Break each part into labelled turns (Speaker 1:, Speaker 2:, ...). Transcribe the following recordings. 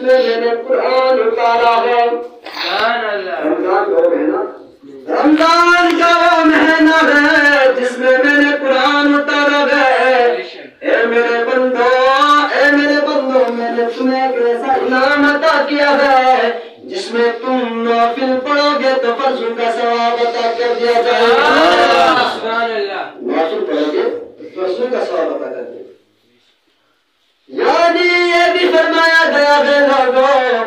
Speaker 1: میں میں نے قرآن اتارا ہے۔ رمضان کا وہ مہینہ، رمضان کا وہ مہینہ ہے جس میں میں نے قرآن اتارا ہے۔ اے میرے بندو، اے میرے بندو، میں نے تمہیں ایک ایسا انعام عطا کیا ہے جس میں تم نوافل پڑھو گے تو فرضوں کا ثواب عطا کر دیا جائے گا۔ نوافل پڑھو گے فرضوں کا ثواب عطا کر دیا۔ یعنی یہ بھی فرمایا گیا ہے لوگوں،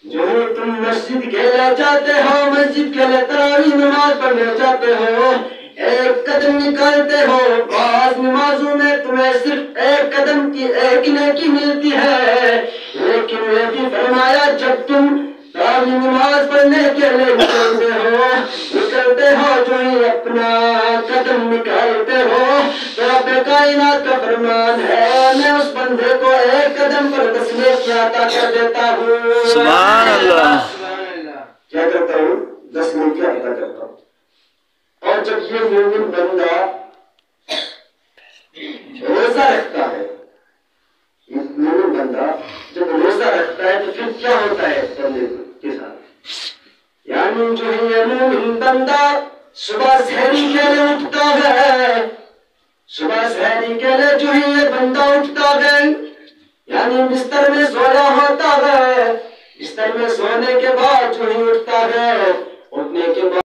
Speaker 1: جو تم مسجد کے لیے جاتے ہو، مسجد کے لیے تراویح نماز پڑھنے جاتے ہو، ایک قدم نکالتے ہو، بعض نمازوں میں تمہیں صرف ایک قدم کی ایک نیکی ملتی ہے، لیکن یہ بھی فرمایا جب تم تراویح نماز پڑھنے کے لیے نکلتے ہو جو ہی اپنا قدم نکالتے ہو تو رب کائنات کا فرمان ہے میں اس بندے کو ایک قدم پر 10 نیکی عطا کر دیتا ہوں۔
Speaker 2: سبحان اللہ۔
Speaker 1: کیا کرتا ہوں؟ 10 نیکی عطا کرتا ہوں۔ اور جب یہ مومن بندہ روزہ رکھتا ہے، مومن بندہ جب روزہ رکھتا ہے تو پھر کیا ہوتا ہے بندے کے ساتھ؟ یعنی جو یہ مومن بندہ صبح سحری کے لیے اٹھتا ہے، صبح سحری کے لیے جو ہی یہ بندہ اٹھتا ہے، یعنی بستر میں سویا ہوتا ہے، بستر میں سونے کے بعد جو ہی اٹھتا ہے، اٹھنے کے بعد